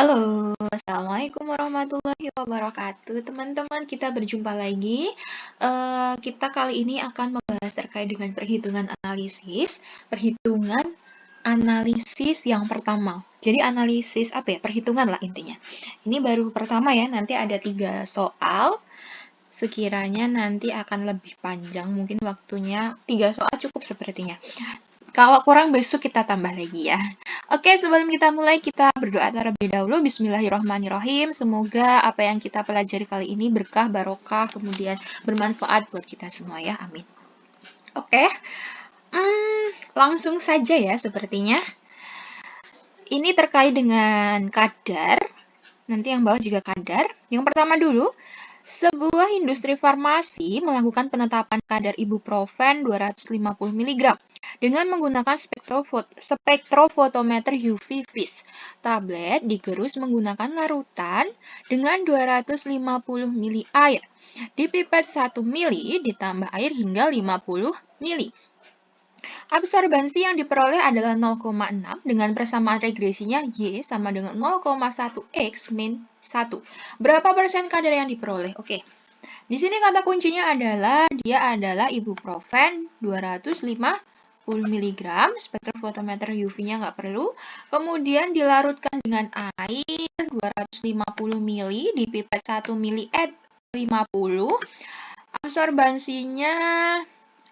Halo, Assalamualaikum warahmatullahi wabarakatuh. Teman-teman, kita berjumpa lagi. Kita kali ini akan membahas terkait dengan perhitungan analisis yang pertama. Jadi analisis apa ya? Perhitungan lah intinya. Ini baru pertama ya, nanti ada 3 soal. Sekiranya nanti akan lebih panjang, mungkin waktunya 3 soal cukup sepertinya. Kalau kurang besok kita tambah lagi ya. Oke, sebelum kita mulai, kita berdoa terlebih dahulu. Bismillahirrahmanirrahim. Semoga apa yang kita pelajari kali ini berkah, barokah, kemudian bermanfaat buat kita semua ya. Amin. Oke, langsung saja ya sepertinya. Ini terkait dengan kadar. Nanti yang bawah juga kadar. Yang pertama dulu, sebuah industri farmasi melakukan penetapan kadar ibuprofen 250 mg dengan menggunakan spektrofotometer UV vis. Tablet digerus menggunakan larutan dengan 250 ml air. Dipipet 1 ml ditambah air hingga 50 ml. Absorbansi yang diperoleh adalah 0,6 dengan persamaan regresinya Y sama dengan 0,1 X min 1. Berapa persen kadar yang diperoleh? Oke. Di sini kata kuncinya adalah dia adalah ibuprofen 250 mg, spektrofotometer UV-nya nggak perlu. Kemudian dilarutkan dengan air 250 ml, dipipet 1 ml at 50. Absorbansinya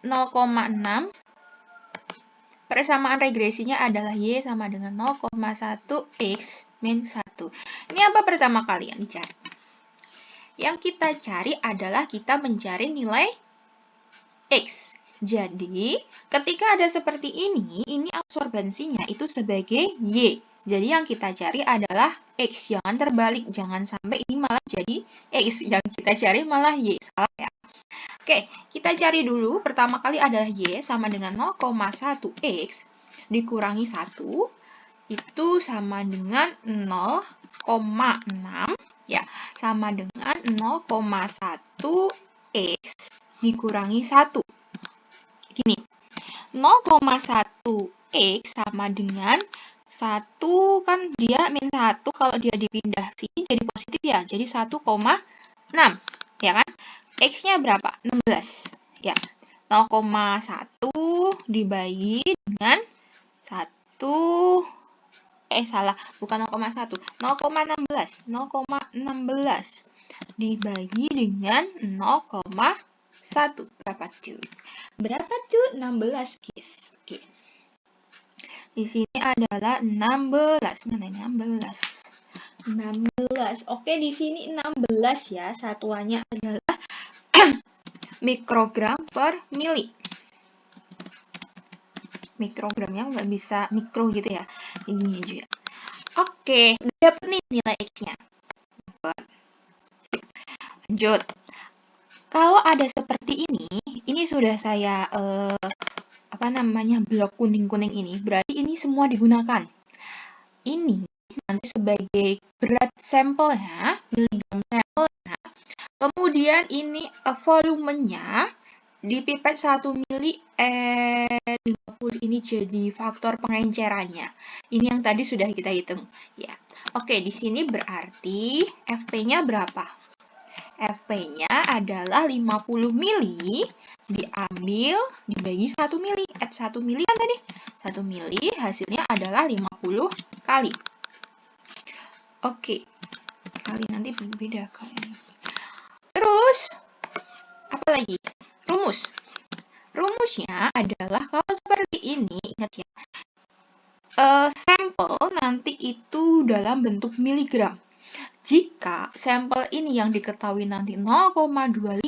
0,6. Persamaan regresinya adalah Y sama dengan 0,1 X min 1. Ini apa pertama kali yang dicari? Yang kita cari adalah kita mencari nilai X. Jadi, ketika ada seperti ini absorbansinya itu sebagai Y. Jadi, yang kita cari adalah X. Jangan terbalik, jangan sampai ini malah jadi X. Yang kita cari malah Y. Salah ya. Oke, kita cari dulu. Pertama kali adalah Y sama dengan 0,1 X dikurangi 1. Itu sama dengan 0,6. Ya, sama dengan 0,1 X dikurangi 1. Gini, 0,1 X sama dengan 1 kan dia min 1, kalau dia dipindah sini jadi positif ya, jadi 1,6. Ya kan? X-nya berapa? 16. Ya, 0,1 dibagi dengan 1, salah, bukan 0,1, 0,16. 0,16 dibagi dengan 0,1. Berapa tuh? Berapa tuh? 16, guys. Oke. Di sini adalah 16. Mana ini 16? 16. Oke, di sini 16 ya. Satuannya adalah mikrogram per mili. Mikrogramnya nggak bisa mikro gitu ya. Ini aja. Oke, dapat nih nilai X-nya. Lanjut. Kalau ada seperti ini sudah saya blok kuning-kuning ini, berarti ini semua digunakan. Ini nanti sebagai berat sampelnya, miligram sampelnya. Kemudian ini volumenya dipipet 1 mili 50 ini jadi faktor pengencerannya. Ini yang tadi sudah kita hitung ya. Oke, di sini berarti Fp-nya berapa? Fp-nya adalah 50 mili diambil dibagi 1 mili. 1 mili kan tadi? 1 mili hasilnya adalah 50 kali. Oke. Kali nanti berbeda kali. Terus apa lagi? Rumus. Rumusnya adalah kalau seperti ini, ingat ya. Sampel nanti itu dalam bentuk miligram. Jika sampel ini yang diketahui nanti 0,25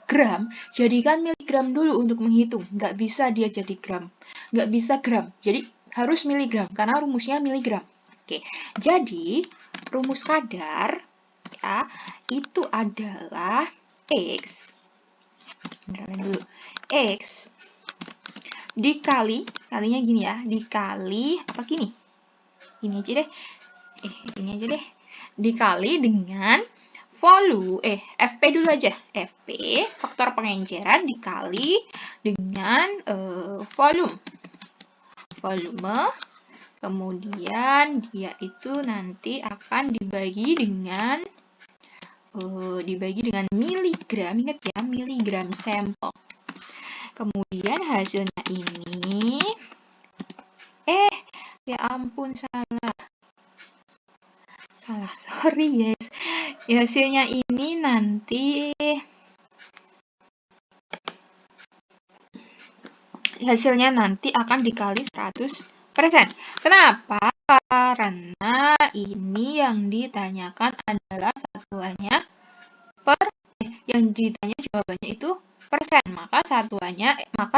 gram, jadikan miligram dulu untuk menghitung. Nggak bisa dia jadi gram. Nggak bisa gram. Jadi harus miligram, karena rumusnya miligram. Oke, jadi rumus kadar ya, itu adalah X. Dulu. X dikali, kalinya gini ya, dikali apa gini? Ini aja deh. Ini aja deh. Dikali dengan Fp dulu aja. Fp, faktor pengenceran dikali dengan volume. Volume Kemudian dia itu nanti akan dibagi dengan miligram, ingat ya, miligram sampel. Kemudian hasilnya ini, ya ampun, salah, sorry guys. Hasilnya ini nanti akan dikali 100%. Kenapa? Karena ini yang ditanyakan adalah satuannya yang ditanya jawabannya itu persen, maka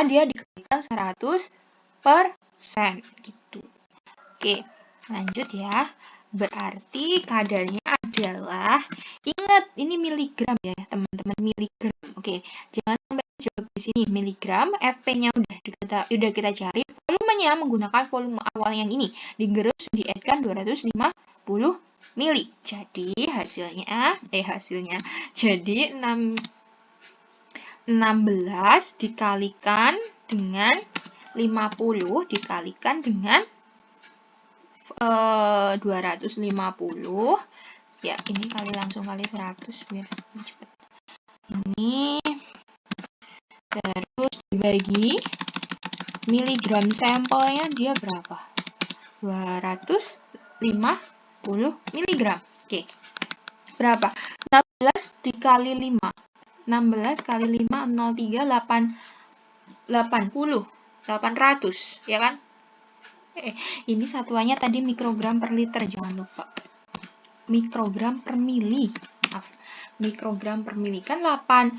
dia dikalikan 100% gitu. Oke, lanjut ya. Berarti kadarnya adalah, ingat ini miligram ya teman-teman, miligram. Oke, jangan sampai jauh di sini, miligram. Fp-nya udah kita cari, volumenya menggunakan volume awal yang ini, digerus diaddkan 250 mili. Jadi hasilnya jadi 16 dikalikan dengan 50 dikalikan dengan 250. Ya, ini langsung kali 100 biar cepat. Ini terus dibagi miligram sampelnya, dia berapa? 250 miligram. Oke. Berapa? 16 dikali 5. 16 kali 5 03 80. 800, ya kan? Ini satuannya tadi mikrogram per liter, jangan lupa. Mikrogram per mili. Maaf. Mikrogram per mili kan 800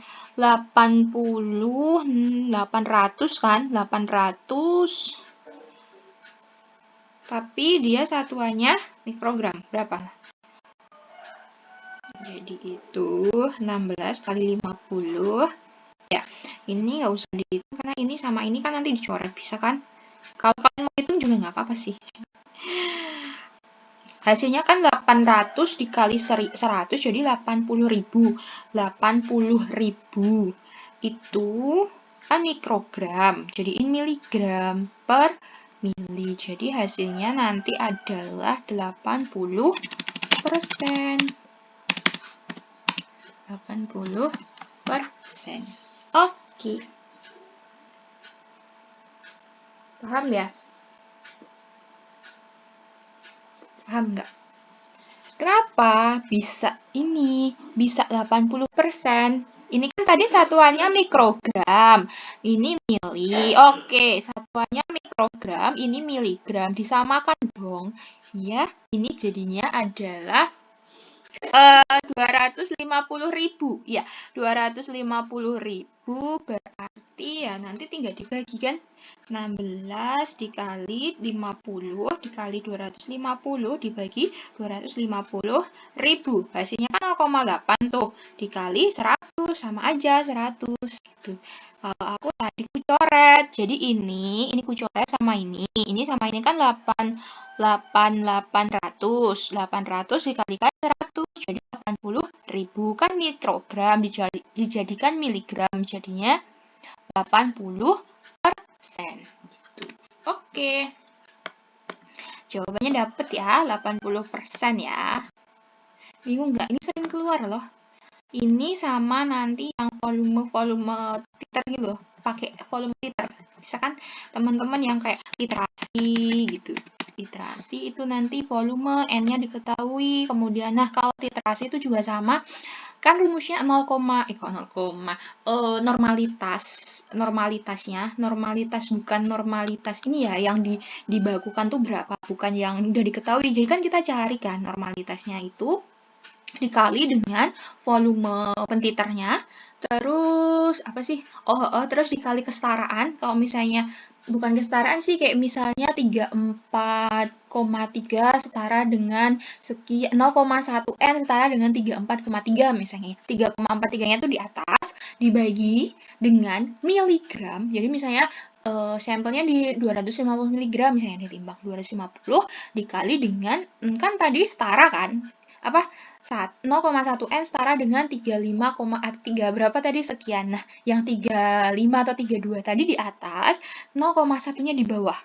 kan? 800. Tapi dia satuannya mikrogram. Berapa? Jadi itu 16 kali 50. Ya, ini nggak usah dihitung karena ini sama ini kan nanti dicoret, bisa kan? Kalau kalian mau hitung juga nggak apa-apa sih. Hasilnya kan 800 dikali 100 jadi 80.000. 80.000 itu kan mikrogram, jadiin miligram per mili. Jadi hasilnya nanti adalah 80%. 80%. Oke. Paham ya? Paham nggak? Kenapa bisa 80%? Ini kan tadi satuannya mikrogram, ini mili. Oke, satuannya mikrogram, ini miligram. Disamakan dong. Ya, ini jadinya adalah 250.000. Ya, 250.000 berarti ya nanti tinggal dibagikan 16 dikali 50 dikali 250 dibagi 250.000. Hasilnya kan 0,8 tuh. Dikali 100 sama aja 100 gitu. Kalau aku tadi kucoret. Jadi ini kucoret sama ini. Ini sama ini kan 800 dikalikan 100 jadi 80.000 kan mikrogram dijadikan miligram jadinya 80%. Gitu. Oke. Jawabannya dapet ya, 80% ya. Bingung nggak? Ini sering keluar loh. Ini sama nanti yang volume liter gitu loh. Pakai volume liter. Bisa kan teman-teman yang kayak literasi gitu. Literasi itu nanti volume N-nya diketahui. Kemudian kalau literasi itu juga sama. Kan rumusnya normalitasnya bukan normalitas ini ya yang dibakukan tuh berapa, bukan yang udah diketahui. Jadi kan kita cari kan normalitasnya itu dikali dengan volume pentiternya, terus apa sih? Terus dikali kesetaraan. Kalau misalnya bukan kesetaraan sih, kayak misalnya 34,3 setara dengan sekian 0,1 N setara dengan 34,3 misalnya. 3,43-nya itu di atas dibagi dengan miligram. Jadi misalnya sampelnya di 250 mg misalnya ditimbang 250 dikali dengan kan tadi setara kan? 0,1 N setara dengan 35,3 berapa tadi sekian. Nah, yang 35 atau 32 tadi di atas, 0,1-nya di bawah.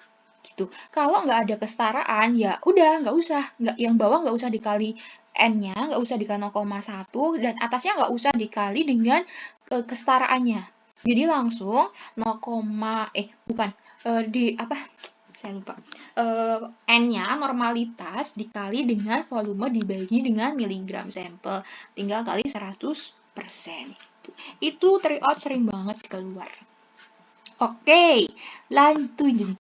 gitu. Kalau nggak ada kesetaraan, ya udah nggak usah, yang bawah nggak usah dikali n-nya, nggak usah dikali 0,1, dan atasnya nggak usah dikali dengan kesetaraannya. Jadi langsung 0, saya lupa. N-nya normalitas dikali dengan volume dibagi dengan miligram sampel, tinggal kali 100%. Itu tryout sering banget keluar. Oke, lanjut.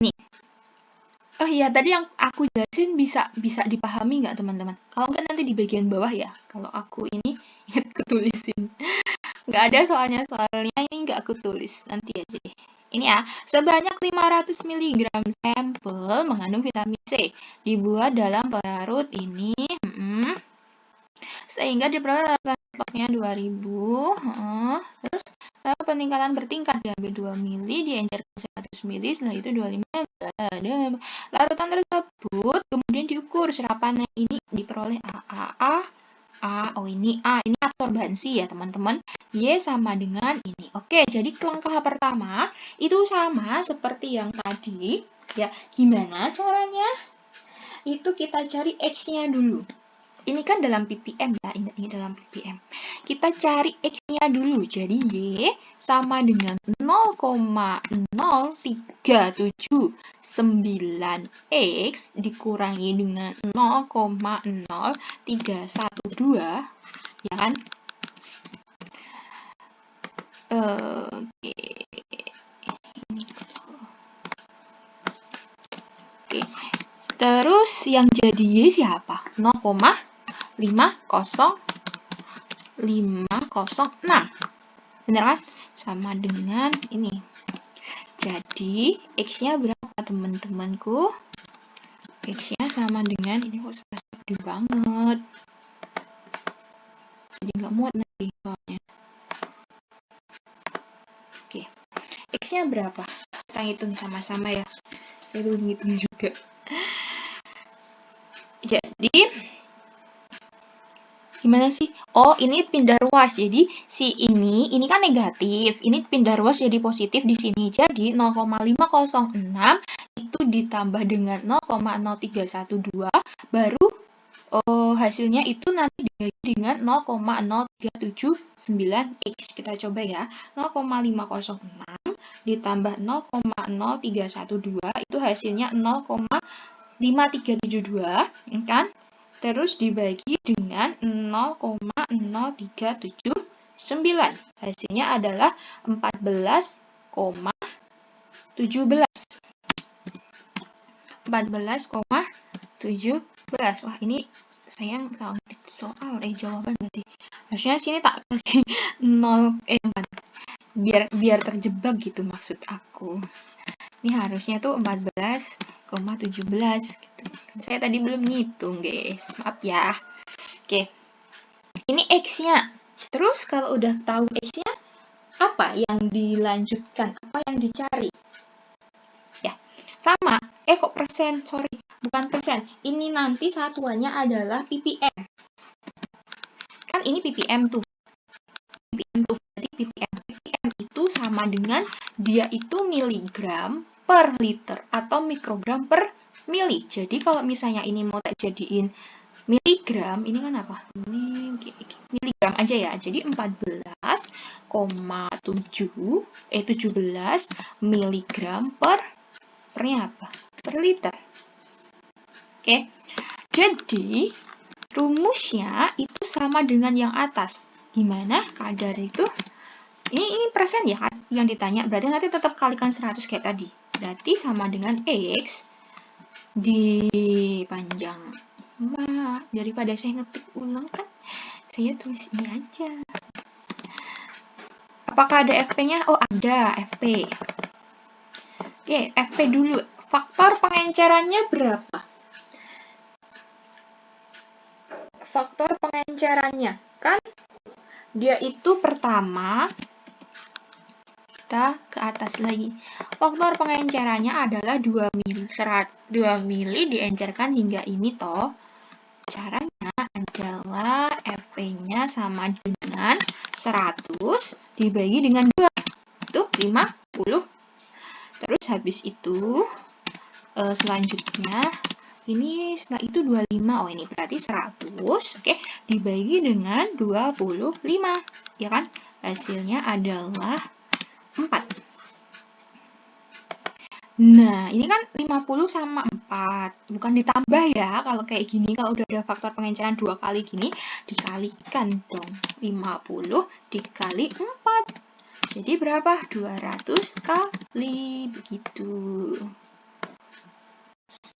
Nih. Oh iya, tadi yang aku jelasin bisa dipahami nggak teman-teman? Kalau nggak nanti di bagian bawah ya. Kalau aku ini ingat kutulisin. Nggak ada soalnya ini nggak aku tulis. Nanti aja deh. Ini ya, sebanyak 500 mg sampel mengandung vitamin C dibuat dalam pelarut ini. Sehingga diperoleh stoknya 2000. Terus lalu peningkatan bertingkat, diambil 2 mili, diencerkan 100 mili, setelah itu 25. Larutan tersebut kemudian diukur serapannya ini diperoleh ini absorbansi ya teman-teman. Y sama dengan ini. Oke, jadi langkah pertama itu sama seperti yang tadi ya. Gimana caranya? Itu kita cari X-nya dulu. Ini kan dalam ppm ya, ini dalam ppm. Kita cari X-nya dulu. Jadi Y sama dengan 0,0379X dikurangi dengan 0,0312, ya kan? Oke. Terus yang jadi Y siapa? 0,5056. Benar kan? Sama dengan ini. Jadi X-nya berapa teman-temanku? X-nya sama dengan ini, kok gede banget. Jadi nggak muat nanti soalnya. Oke. X-nya berapa? Kita hitung sama-sama ya. Saya belum hitung juga. Jadi gimana sih? Oh, ini pindah ruas. Jadi si ini kan negatif. Ini pindah ruas jadi positif di sini. Jadi 0,506 itu ditambah dengan 0,0312 baru hasilnya itu nanti dibagi dengan 0,0379X. Kita coba ya. 0,506 ditambah 0,0312 itu hasilnya 0,5372, kan? Terus dibagi dengan 0,0379. Hasilnya adalah 14,17. 14,17. Wah, ini saya salah ngetik soal jawaban berarti. Harusnya sini tak kasih 4. Biar terjebak gitu maksud aku. Ini harusnya tuh 14,17 gitu. Saya tadi belum ngitung, guys. Maaf ya. Oke. Ini X-nya. Terus kalau udah tahu X-nya, apa yang dilanjutkan? Apa yang dicari? Ya, sama. Kok persen? Sorry, bukan persen. Ini nanti satuannya adalah ppm. Kan ini ppm tuh. Berarti ppm. ppm itu sama dengan dia itu miligram per liter atau mikrogram per mili. Jadi kalau misalnya ini mau tak jadiin miligram, ini kan apa? Ini miligram aja ya. Jadi 17 miligram pernya apa? Per liter. Oke. Jadi rumusnya itu sama dengan yang atas. Gimana kadar itu? Ini persen ya yang ditanya. Berarti nanti tetap kalikan 100 kayak tadi. Berarti sama dengan X dipanjang. Daripada saya ngetik ulang kan, saya tulis ini aja. Apakah ada FP-nya? Oh, ada FP. Oke, FP dulu. Faktor pengencerannya berapa? Faktor pengencerannya kan dia itu pertama, kita ke atas lagi. Faktor pengencerannya adalah 2 mili diencerkan hingga ini toh. Caranya adalah FP-nya sama dengan 100 dibagi dengan 2. Itu 50 Terus habis itu selanjutnya ini setelah itu 25. Oh, ini berarti 100. Oke, dibagi dengan 25, ya kan? Hasilnya adalah 4. Nah, ini kan 50 sama 4. Bukan ditambah ya, kalau kayak gini. Kalau udah ada faktor pengenceran 2 kali gini, dikalikan dong. 50 dikali 4. Jadi berapa? 200 kali. Begitu.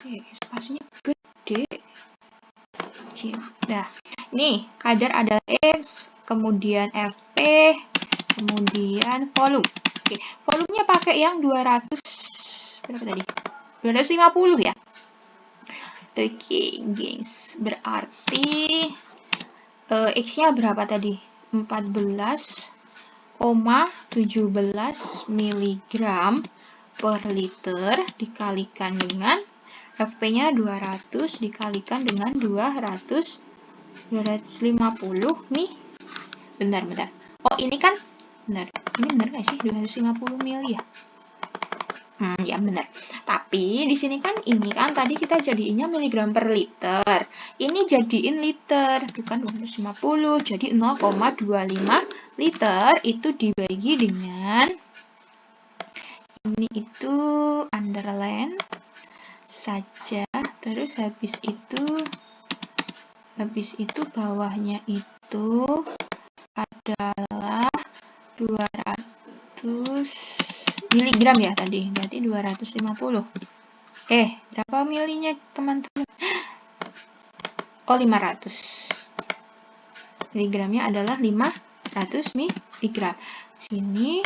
Oke, spasinya gede. Kecil. Nah, nih, kadar adalah X, kemudian Fp, kemudian volume. Oke, volumenya pakai yang 200, berapa tadi? 250 ya. Oke, gengs. Berarti X-nya berapa tadi? 14,17 mg per liter dikalikan dengan Fp-nya 200 dikalikan dengan 250 nih. Bentar. Oh, ini kan benar. Ini benar nggak sih? 250 mili ya? Ya benar. Tapi di sini kan ini kan tadi kita jadiinnya miligram per liter. Ini jadiin liter, bukan 250. Jadi 0,25 liter itu dibagi dengan ini itu underline saja. Terus habis itu bawahnya itu adalah 200 miligram ya tadi, berarti 250. Berapa milinya teman-teman? Oh, 500. Miligramnya adalah 500 miligram. Sini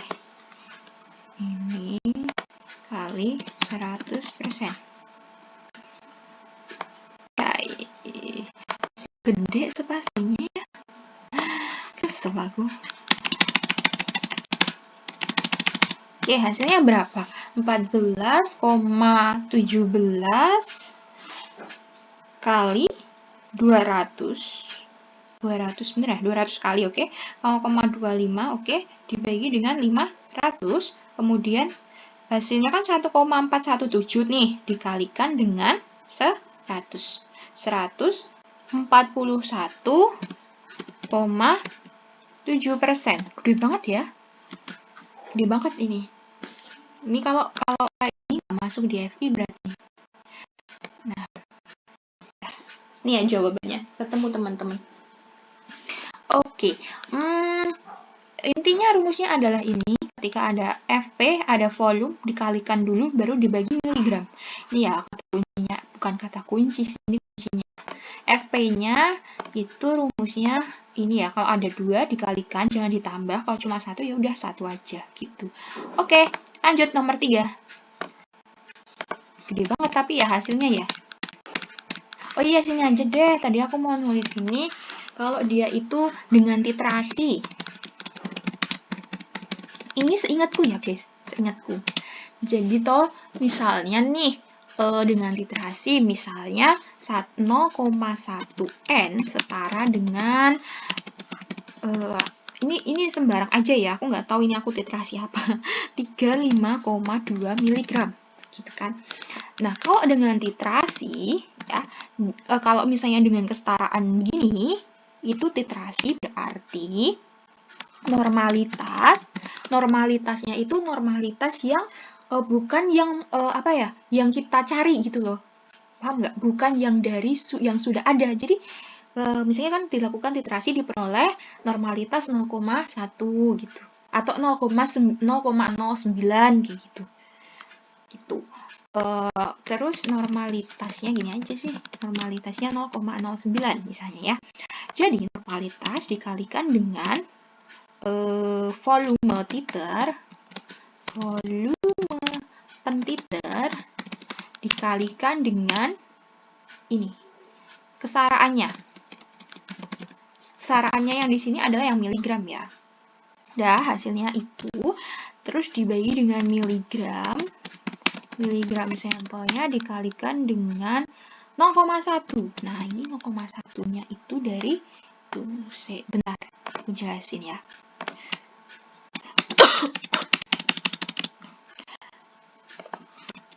ini kali 100%. Baik. Gede spasinya ya. Kesel aku. Oke, hasilnya berapa? 14,17 kali 200. 200 bener ya? 200 kali, oke. 0,25, oke. Dibagi dengan 500. Kemudian hasilnya kan 1,417 nih. Dikalikan dengan 100. 141,7%. Gede banget ya. Gede banget ini. Ini kalau kayak ini nggak masuk di FI berarti. Nah, ini ya jawabannya. Ketemu teman-teman. Oke. Intinya rumusnya adalah ini. Ketika ada Fp, ada volume, dikalikan dulu, baru dibagi miligram. Ini ya kata kuncinya. Bukan kata kunci, ini kuncinya. Fp-nya itu rumusnya ini ya. Kalau ada 2, dikalikan, jangan ditambah. Kalau cuma 1, ya udah 1 aja gitu. Oke. Lanjut nomor 3. Gede banget tapi ya hasilnya ya. Oh iya, sini aja deh. Tadi aku mau nulis ini. Kalau dia itu dengan titrasi. Ini seingatku ya guys. Seingatku. Jadi toh misalnya nih. Dengan titrasi misalnya 0,1 N setara dengan ini sembarang aja ya, aku nggak tahu ini aku titrasi apa. 35,2 mg gitu kan. Nah, kalau dengan titrasi ya, kalau misalnya dengan kesetaraan begini, itu titrasi berarti normalitasnya itu normalitas yang bukan yang yang kita cari gitu loh. Paham nggak? Bukan yang dari yang sudah ada. Jadi misalnya kan dilakukan titrasi diperoleh normalitas 0,1 gitu atau 0,09 kayak gitu. Terus normalitasnya gini aja sih. Normalitasnya 0,09 misalnya ya. Jadi normalitas dikalikan dengan volume pentiter dikalikan dengan ini kesaraannya. Kesaraannya yang di sini adalah yang miligram ya. Dah, hasilnya itu terus dibagi dengan miligram. Miligram sampelnya dikalikan dengan 0,1. Nah, ini 0,1-nya itu dari bentar, aku jelasin ya.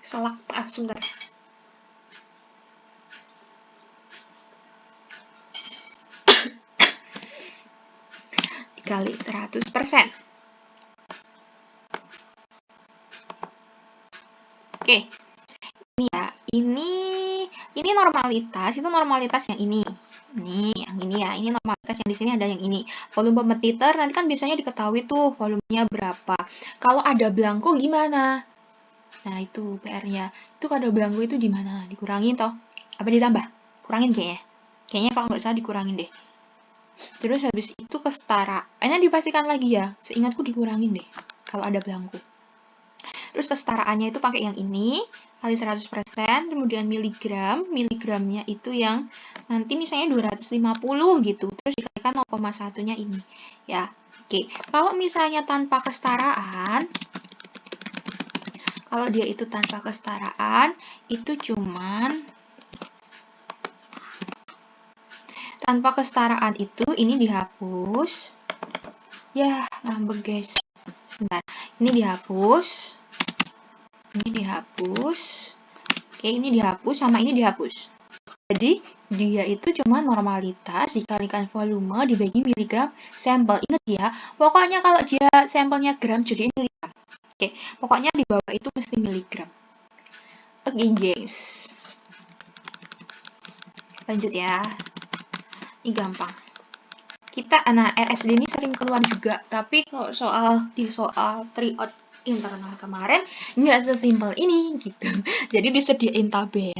selak. Sebentar. Dikali 100%. Oke. Ini ya. Ini normalitas, itu normalitas yang ini. Yang ini ya. Ini normalitas yang di sini ada yang ini. Volume pemetiter nanti kan biasanya diketahui tuh volumenya berapa. Kalau ada belangko gimana? Nah, itu PR-nya. Itu kalau ada belangko itu di mana? Dikurangin toh? Apa ditambah? Kurangin kayaknya. Kayaknya kalau nggak salah dikurangin deh. Terus habis itu kesetaraannya dipastikan lagi ya. Seingatku dikurangin deh kalau ada belangko. Terus kesetaraannya itu pakai yang ini kali 100%, kemudian miligramnya itu yang nanti misalnya 250 gitu. Terus dikalikan 0,1-nya ini. Ya. Oke. Kalau misalnya tanpa kesetaraan, kalau dia itu tanpa kesetaraan, itu cuman tanpa kesetaraan itu ini dihapus. Ya, ngambek guys. Sebentar. Ini dihapus. Ini dihapus. Oke, ini dihapus sama ini dihapus. Jadi, dia itu cuma normalitas dikalikan volume dibagi miligram sampel. Ingat ya, pokoknya kalau dia sampelnya gram, jadi miligram. Oke, pokoknya di bawah itu mesti miligram. Oke, guys. Lanjut ya. Ini gampang. Nah, RSD ini sering keluar juga, tapi kalau di soal tryout internal kemarin nggak sesimpel ini gitu. Jadi disediain tabel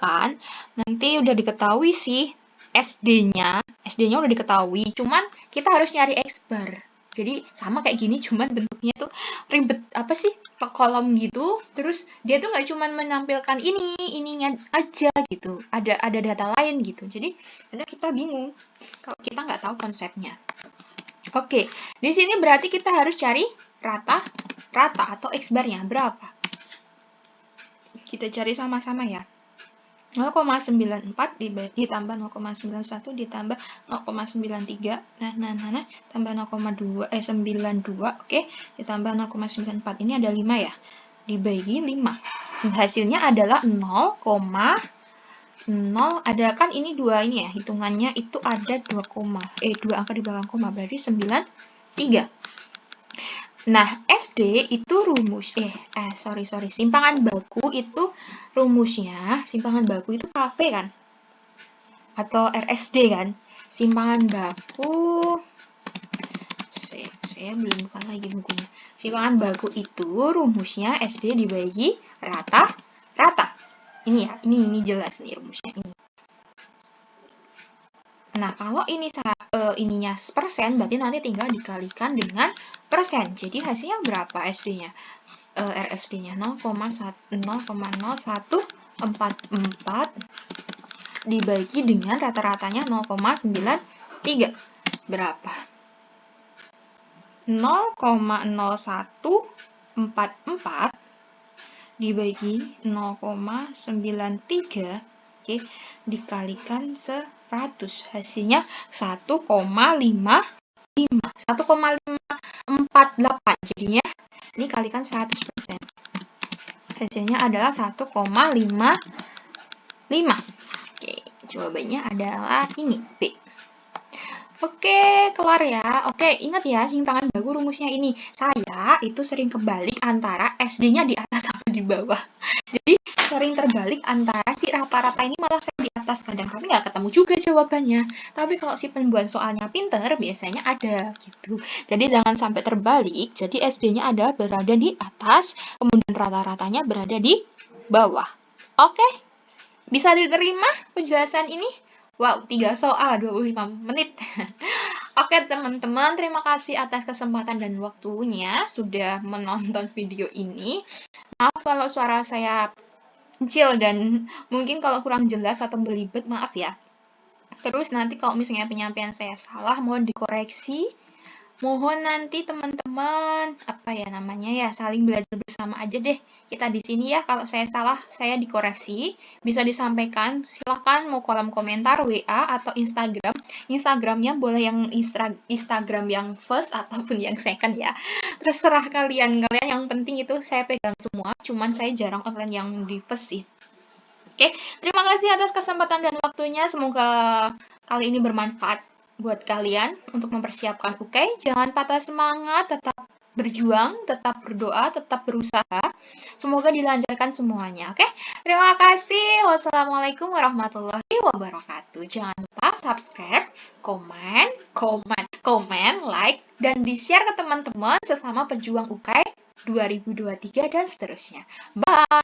kan, nanti udah diketahui sih SD-nya udah diketahui, cuman kita harus nyari X-bar. Jadi sama kayak gini, cuman bentuknya tuh ribet apa sih, kolom gitu. Terus dia tuh nggak cuman menampilkan ininya aja gitu, ada data lain gitu. Jadi kadang kita bingung kalau kita nggak tahu konsepnya. Oke, di sini berarti kita harus cari rata atau X-bar-nya berapa. Kita cari sama-sama ya. 0,94 ditambah 0,91 ditambah 0,93. Nah, tambah 0,92, oke, ditambah 0,94. Ini ada 5 ya. Dibagi 5. Hasilnya adalah 0, ada kan ini 2 ini ya, hitungannya itu ada 2 angka di belakang koma, berarti 93. Nah, SD itu simpangan baku itu rumusnya, simpangan baku itu KV kan? Atau RSD kan? Simpangan baku, saya belum buka lagi bukunya. Simpangan baku itu rumusnya SD dibagi rata. Ini ya, ini jelas nih rumusnya ini. Nah, kalau ini ininya persen, berarti nanti tinggal dikalikan dengan persen. Jadi hasilnya berapa SD-nya? RSD-nya 0,0144 dibagi dengan rata-ratanya 0,93. Berapa? 0,0144 dibagi 0,93, oke, dikalikan 100. Hasilnya 1,48. Jadinya ini kalikan 100%. Hasilnya adalah 1,55. Oke, jawabannya adalah ini, B. Oke, keluar ya. Oke, ingat ya, simpangan baku rumusnya ini. Saya itu sering kebalik antara SD-nya di atas sama di bawah. Jadi, sering terbalik antara si rata-rata ini malah saya di atas kadang, tapi nggak ketemu juga jawabannya. Tapi kalau si pembuat soalnya pinter, biasanya ada gitu. Jadi, jangan sampai terbalik. Jadi, SD-nya berada di atas, kemudian rata-ratanya berada di bawah. Oke, bisa diterima penjelasan ini? Wow, 3 soal 25 menit. Oke teman-teman, terima kasih atas kesempatan dan waktunya sudah menonton video ini. Maaf kalau suara saya kecil dan mungkin kalau kurang jelas atau belibet, maaf ya. Terus nanti kalau misalnya penyampaian saya salah, mohon dikoreksi. Mohon nanti teman-teman saling belajar bersama aja deh. Kita di sini ya, kalau saya salah saya dikoreksi, bisa disampaikan. Silahkan mau kolom komentar, WA atau Instagram. Instagramnya boleh yang Instagram yang first ataupun yang second ya. Terserah kalian. Yang penting itu saya pegang semua, cuman saya jarang online yang di first sih. Oke, terima kasih atas kesempatan dan waktunya. Semoga kali ini bermanfaat buat kalian untuk mempersiapkan UK. Jangan patah semangat, tetap berjuang, tetap berdoa, tetap berusaha. Semoga dilancarkan semuanya. Oke, terima kasih. Wassalamualaikum warahmatullahi wabarakatuh. Jangan lupa subscribe, komen, like, dan di-share ke teman-teman sesama pejuang UK 2023 dan seterusnya. Bye!